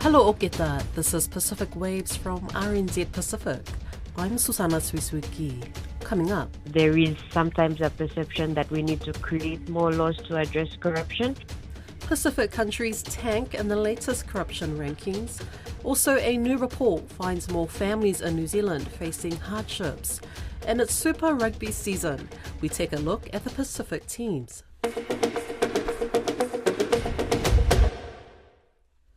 Hello Oketa, this is Pacific Waves from RNZ Pacific. I'm Susana Suisuki. Coming up, there is sometimes a perception that we need to create more laws to address corruption. Pacific countries tank in the latest corruption rankings. Also, a new report finds more families in New Zealand facing hardships. And it's Super Rugby season. We take a look at the Pacific teams.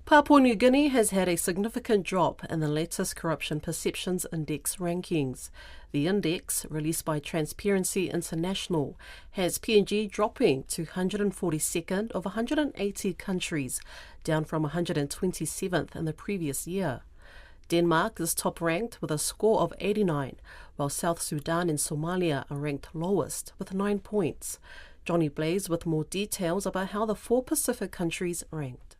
Papua New Guinea has had a significant drop in the latest Corruption Perceptions Index rankings. The index, released by Transparency International, has PNG dropping to 142nd of 180 countries, down from 127th in the previous year. Denmark is top ranked with a score of 89, while South Sudan and Somalia are ranked lowest with 9 points. Johnny Blaze with more details about how the four Pacific countries ranked.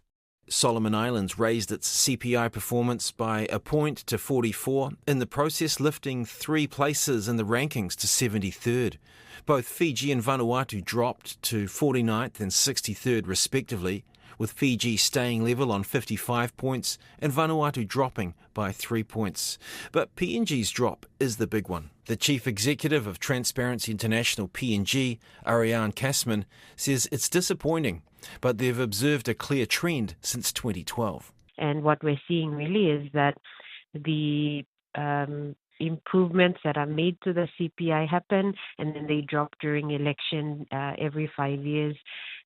Solomon Islands raised its CPI performance by a point to 44, in the process lifting 3 places in the rankings to 73rd. Both Fiji and Vanuatu dropped to 49th and 63rd respectively, with Fiji staying level on 55 points and Vanuatu dropping by 3 points. But PNG's drop is the big one. The Chief Executive of Transparency International PNG, Ariane Kasman, says it's disappointing, but they've observed a clear trend since 2012. And what we're seeing really is that the improvements that are made to the CPI happen and then they drop during election every 5 years.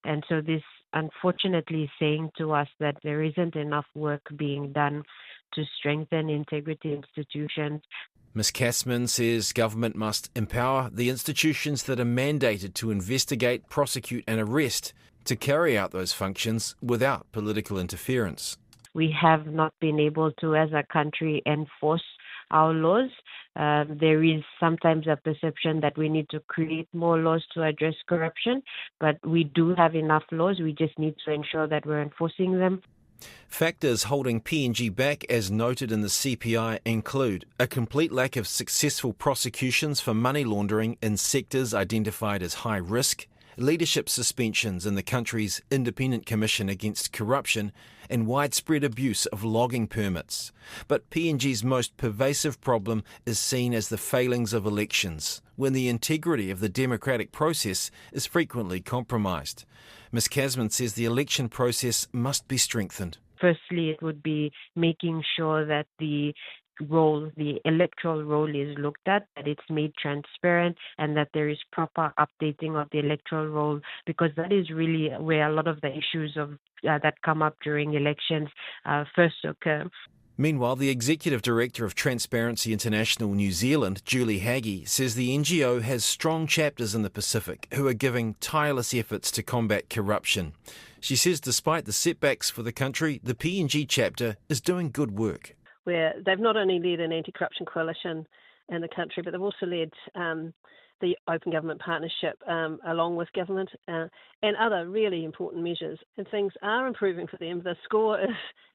And so this unfortunately is saying to us that there isn't enough work being done to strengthen integrity institutions. Ms. Kasman says government must empower the institutions that are mandated to investigate, prosecute and arrest to carry out those functions without political interference. We have not been able to, as a country, enforce our laws. There is sometimes a perception that we need to create more laws to address corruption, but we do have enough laws. We just need to ensure that we're enforcing them. Factors holding PNG back, as noted in the CPI, include a complete lack of successful prosecutions for money laundering in sectors identified as high risk, leadership suspensions in the country's Independent Commission Against Corruption, and widespread abuse of logging permits. But PNG's most pervasive problem is seen as the failings of elections, when the integrity of the democratic process is frequently compromised. Ms. Kasman says the election process must be strengthened. Firstly, it would be making sure that the electoral roll is looked at, that it's made transparent, and that there is proper updating of the electoral roll, because that is really where a lot of the issues that come up during elections first occur. Meanwhile, the Executive Director of Transparency International New Zealand, Julie Haggie, says the NGO has strong chapters in the Pacific who are giving tireless efforts to combat corruption. She says despite the setbacks for the country, the PNG chapter is doing good work. Where they've not only led an anti-corruption coalition in the country, but they've also led the Open Government Partnership along with government and other really important measures. And things are improving for them. The score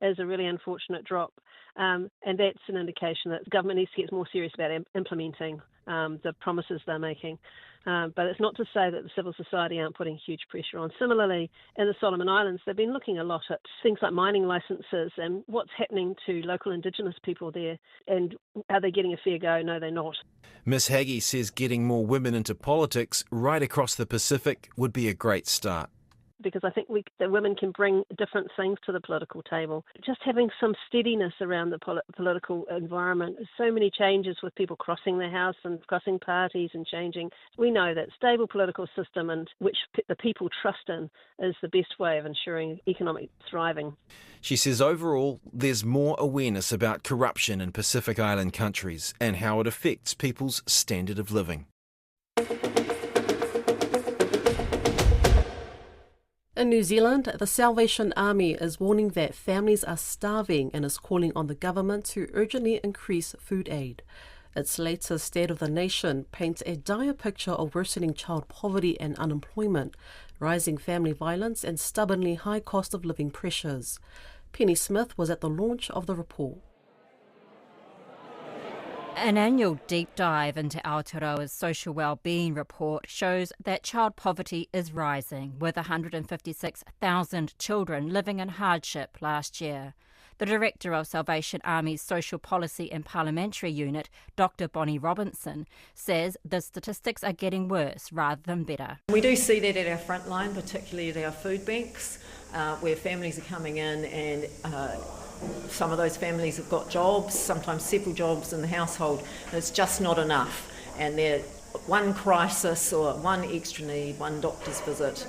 is a really unfortunate drop. And that's an indication that the government needs to get more serious about implementing the promises they're making. But it's not to say that the civil society aren't putting huge pressure on. Similarly, in the Solomon Islands, they've been looking a lot at things like mining licenses and what's happening to local Indigenous people there. And are they getting a fair go? No, they're not. Ms. Haggie says getting more women into politics right across the Pacific would be a great start. Because I think the women can bring different things to the political table. Just having some steadiness around the political environment. There's so many changes with people crossing the House and crossing parties and changing. We know that stable political system and which the people trust in is the best way of ensuring economic thriving. She says overall there's more awareness about corruption in Pacific Island countries and how it affects people's standard of living. In New Zealand, the Salvation Army is warning that families are starving and is calling on the government to urgently increase food aid. Its latest State of the Nation paints a dire picture of worsening child poverty and unemployment, rising family violence and stubbornly high cost of living pressures. Penny Smith was at the launch of the report. An annual deep dive into Aotearoa's social wellbeing report shows that child poverty is rising, with 156,000 children living in hardship last year. The Director of Salvation Army's Social Policy and Parliamentary Unit, Dr. Bonnie Robinson, says the statistics are getting worse rather than better. We do see that at our front line, particularly at our food banks, where families are coming in and some of those families have got jobs, sometimes several jobs in the household, and it's just not enough. And they're one crisis or one extra need, one doctor's visit,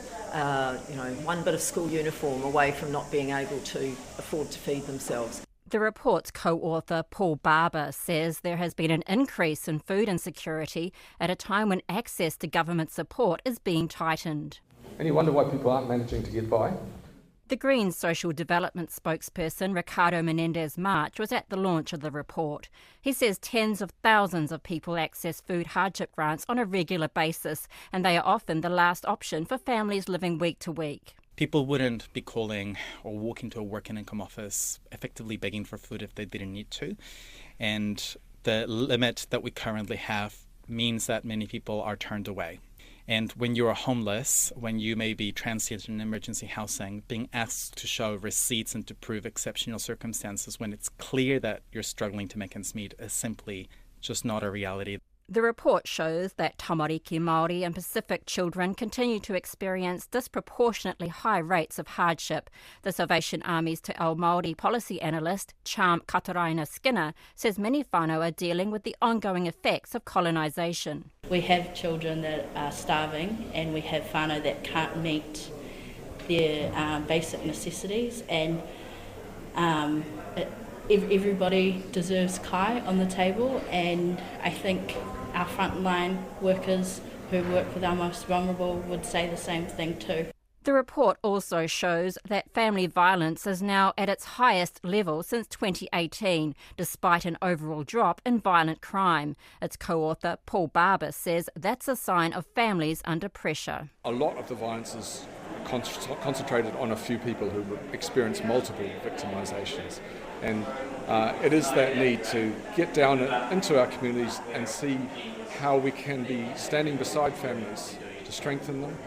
one bit of school uniform away from not being able to afford to feed themselves. The report's co-author, Paul Barber, says there has been an increase in food insecurity at a time when access to government support is being tightened. And you wonder why people aren't managing to get by? The Greens social development spokesperson, Ricardo Menendez-March, was at the launch of the report. He says tens of thousands of people access food hardship grants on a regular basis, and they are often the last option for families living week to week. People wouldn't be calling or walking to a work and income office effectively begging for food if they didn't need to. And the limit that we currently have means that many people are turned away. And when you are homeless, when you may be transient in emergency housing, being asked to show receipts and to prove exceptional circumstances when it's clear that you're struggling to make ends meet is simply just not a reality. The report shows that tamariki Māori and Pacific children continue to experience disproportionately high rates of hardship. The Salvation Army's Te Ao Māori policy analyst, Charm Kataraina Skinner, says many whānau are dealing with the ongoing effects of colonisation. We have children that are starving, and we have whānau that can't meet their basic necessities, and everybody deserves kai on the table, and I think our frontline workers who work with our most vulnerable would say the same thing too. The report also shows that family violence is now at its highest level since 2018, despite an overall drop in violent crime. Its co-author, Paul Barber, says that's a sign of families under pressure. A lot of the violence is concentrated on a few people who experience multiple victimisations. And it is that need to get down into our communities and see how we can be standing beside families to strengthen them,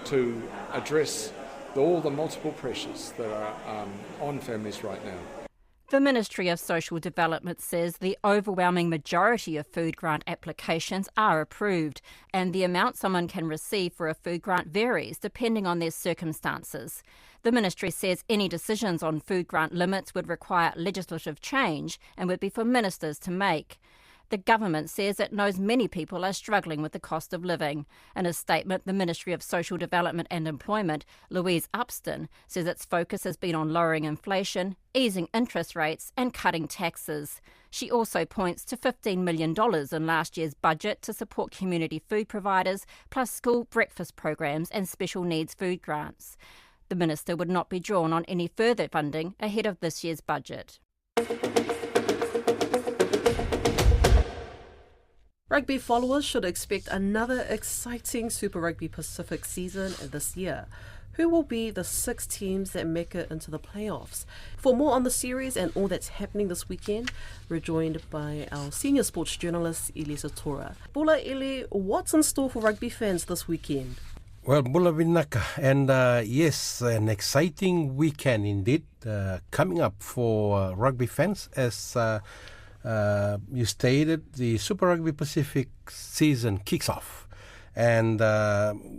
to address all the multiple pressures that are on families right now. The Ministry of Social Development says the overwhelming majority of food grant applications are approved, and the amount someone can receive for a food grant varies depending on their circumstances. The ministry says any decisions on food grant limits would require legislative change and would be for ministers to make. The government says it knows many people are struggling with the cost of living. In a statement, the Ministry of Social Development and Employment, Louise Upston, says its focus has been on lowering inflation, easing interest rates and cutting taxes. She also points to $15 million in last year's budget to support community food providers, plus school breakfast programs and special needs food grants. The minister would not be drawn on any further funding ahead of this year's budget. Rugby followers should expect another exciting Super Rugby Pacific season this year. Who will be the 6 teams that make it into the playoffs? For more on the series and all that's happening this weekend, we're joined by our senior sports journalist, Elisa Tora. Bula Eli, what's in store for rugby fans this weekend? Well, Bula Vinaka, and yes, an exciting weekend indeed coming up for rugby fans as you stated, the Super Rugby Pacific season kicks off. And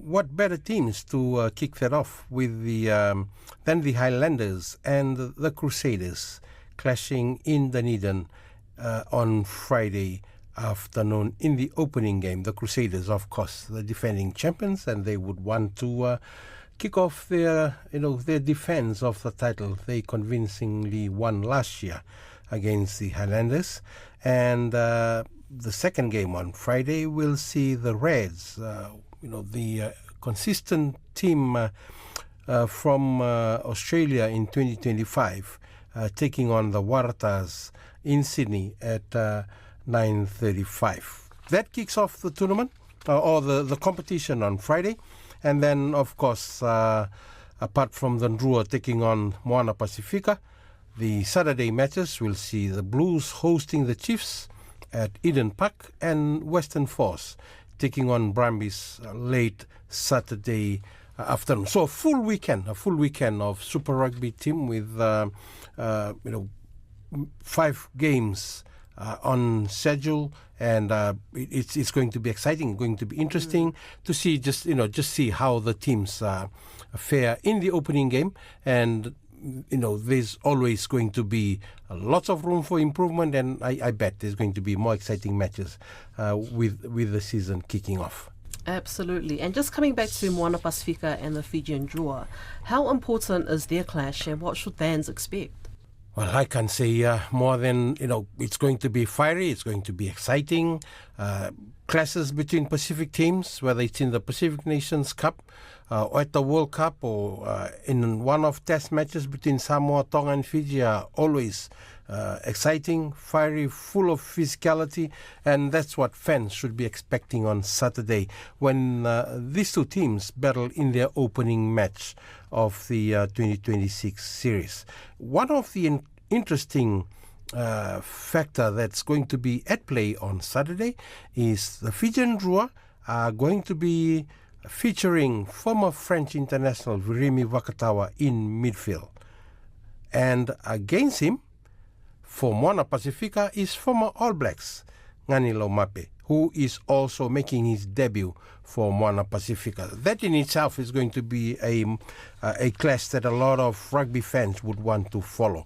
what better teams to kick that off with than the Highlanders and the Crusaders clashing in Dunedin on Friday afternoon in the opening game. The Crusaders, of course, the defending champions, and they would want to kick off their defense of the title. They convincingly won last year against the Highlanders, and the second game on Friday will see the Reds, the consistent team from Australia in 2025, taking on the Waratahs in Sydney at 9:35. That kicks off the tournament or the competition on Friday, and then of course, apart from the Ndrua taking on Moana Pacifica, the Saturday matches will see the Blues hosting the Chiefs at Eden Park and Western Force taking on Brumbies late Saturday afternoon. So a full weekend of Super Rugby team with 5 games on schedule, and it's going to be exciting, going to be interesting to see just see how the teams fare in the opening game. And there's always going to be lots of room for improvement, and I bet there's going to be more exciting matches with the season kicking off. Absolutely. And just coming back to Moana Pacifica and the Fijian Drua, how important is their clash, and what should fans expect? Well, I can say more than, it's going to be fiery, it's going to be exciting. Clashes between Pacific teams, whether it's in the Pacific Nations Cup or at the World Cup or in one-off test matches between Samoa, Tonga and Fiji are always exciting, fiery, full of physicality, and that's what fans should be expecting on Saturday when these two teams battle in their opening match of the 2026 series. One of the interesting factor that's going to be at play on Saturday is the Fijian Drua are going to be featuring former French international Virimi Vakatawa in midfield. And against him, for Moana Pacifica, is former All Blacks Ngani Laumape, who is also making his debut for Moana Pacifica. That in itself is going to be a clash that a lot of rugby fans would want to follow.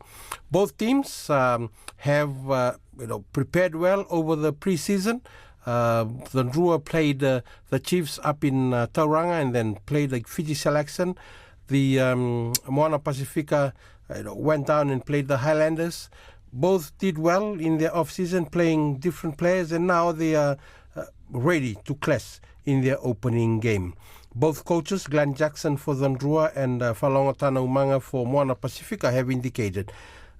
Both teams have prepared well over the pre-season. The Drua played the Chiefs up in Tauranga and then played the Fiji selection. The Moana Pacifica went down and played the Highlanders. Both did well in their off-season, playing different players, and now they are ready to clash in their opening game. Both coaches, Glenn Jackson for the Drua and Falonga Tana Umanga for Moana Pacifica, have indicated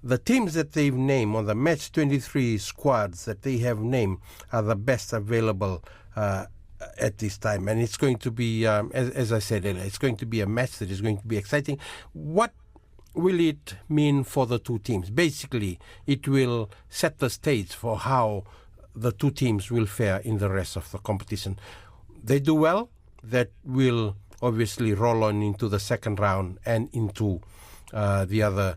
the teams that they've named on the match 23 squads that they have named are the best available at this time. And it's going to be, as I said earlier, it's going to be a match that is going to be exciting. What will it mean for the two teams? Basically, it will set the stage for how the two teams will fare in the rest of the competition. They do well, that will obviously roll on into the second round and into the other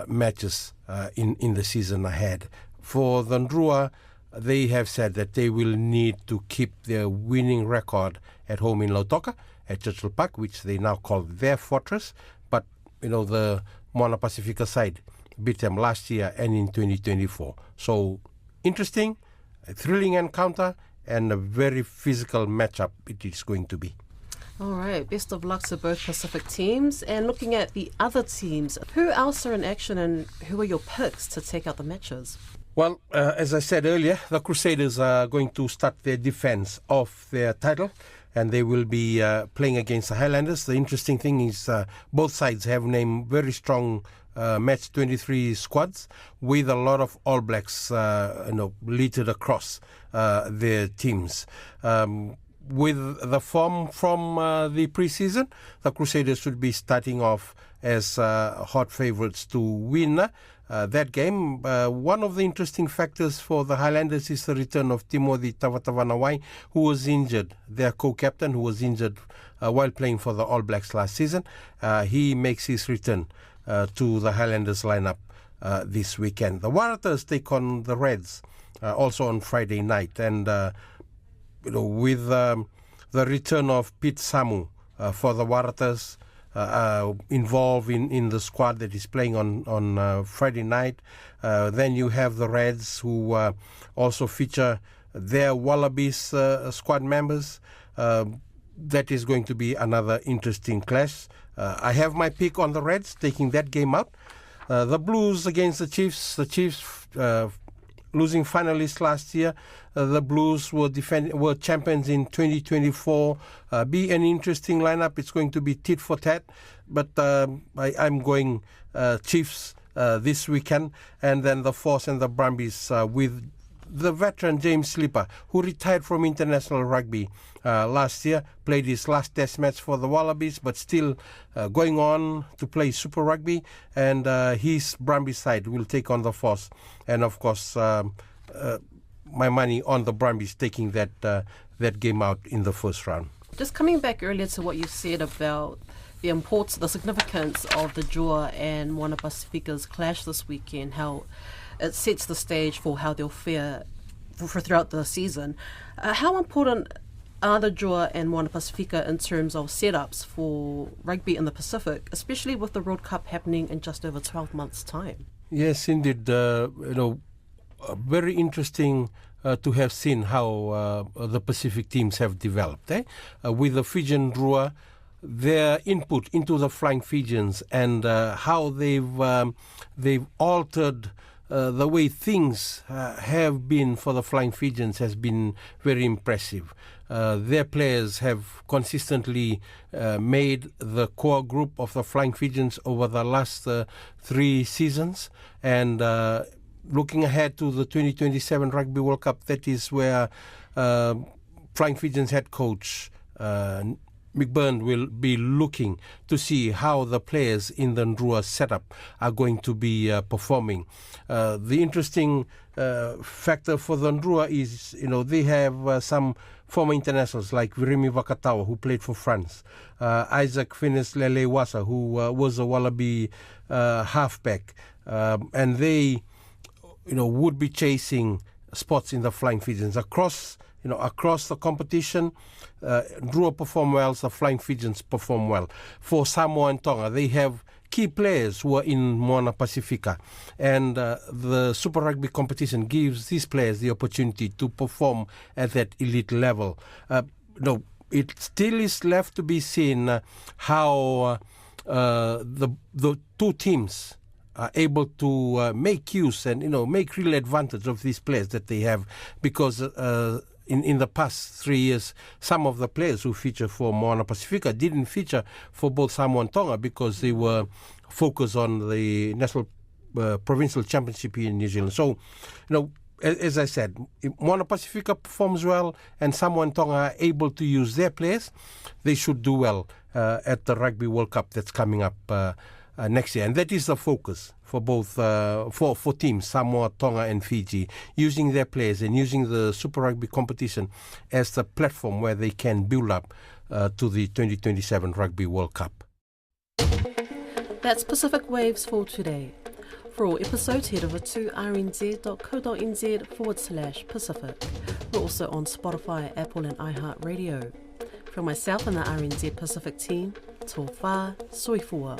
matches in the season ahead. For the Drua, they have said that they will need to keep their winning record at home in Lautoka, at Churchill Park, which they now call their fortress. But, the Moana Pacifica side beat them last year and in 2024. So, interesting, a thrilling encounter, and a very physical matchup it is going to be. All right, best of luck to both Pacific teams. And looking at the other teams, who else are in action and who are your picks to take out the matches? Well, as I said earlier, the Crusaders are going to start their defense of their title, and they will be playing against the Highlanders. The interesting thing is both sides have named very strong match 23 squads with a lot of All Blacks littered across their teams. With the form from the pre-season, the Crusaders should be starting off as hot favourites to win that game. One of the interesting factors for the Highlanders is the return of Timothy Tavatavanawai, who was injured, their co-captain, who was injured while playing for the All Blacks last season. He makes his return to the Highlanders lineup this weekend. The Waratahs take on the Reds also on Friday night, and with the return of Pete Samu for the Waratahs involved in the squad that is playing on Friday night. Then you have the Reds, who also feature their Wallabies squad members. That is going to be another interesting clash. I have my pick on the Reds taking that game out. The Blues against the Chiefs. The Chiefs losing finalists last year. The Blues were champions in 2024. Be an interesting lineup. It's going to be tit for tat, but I'm going Chiefs this weekend, and then the Force and the Brumbies with the veteran James Slipper, who retired from international rugby last year, played his last test match for the Wallabies, but still going on to play Super Rugby, and his Brumbies side will take on the Force. And of course, my money on the Brumbies taking that game out in the first round. Just coming back earlier to what you said about the importance, the significance of the Drua and Moana Pacifica's clash this weekend, how it sets the stage for how they'll fare for throughout the season. How important are the Drua and Moana Pacifica in terms of setups for rugby in the Pacific, especially with the World Cup happening in just over 12 months' time? Yes, indeed. Very interesting to have seen how the Pacific teams have developed. With the Fijian Drua, their input into the Flying Fijians and how they've altered the way things have been for the Flying Fijians has been very impressive. Their players have consistently made the core group of the Flying Fijians over the last 3 seasons, and looking ahead to the 2027 Rugby World Cup, that is where Flying Fijians head coach McBurn will be looking to see how the players in the Ndrua setup are going to be performing. The interesting factor for the Ndrua is, they have some former internationals like Virimi Vakatawa, who played for France, Isaac Finis-Lele-Wasa, who was a Wallaby halfback, and they, would be chasing spots in the Flying Fijians across the competition. Drua perform well, the Flying Fijians perform well. For Samoa and Tonga, they have key players who are in Moana Pacifica, and the Super Rugby competition gives these players the opportunity to perform at that elite level. It still is left to be seen how the two teams are able to make use and make real advantage of these players that they have, because in the past 3 years, some of the players who feature for Moana Pacifica didn't feature for both Samoa and Tonga because they were focused on the national provincial championship here in New Zealand. So, as I said, if Moana Pacifica performs well and Samoa and Tonga are able to use their players, they should do well at the Rugby World Cup that's coming up next year. And that is the focus for both for teams, Samoa, Tonga and Fiji, using their players and using the Super Rugby competition as the platform where they can build up to the 2027 Rugby World Cup. That's Pacific Waves for today. For all episodes, head over to rnz.co.nz/Pacific. We're also on Spotify, Apple and iHeartRadio. From myself and the RNZ Pacific team, tō whā, soifua.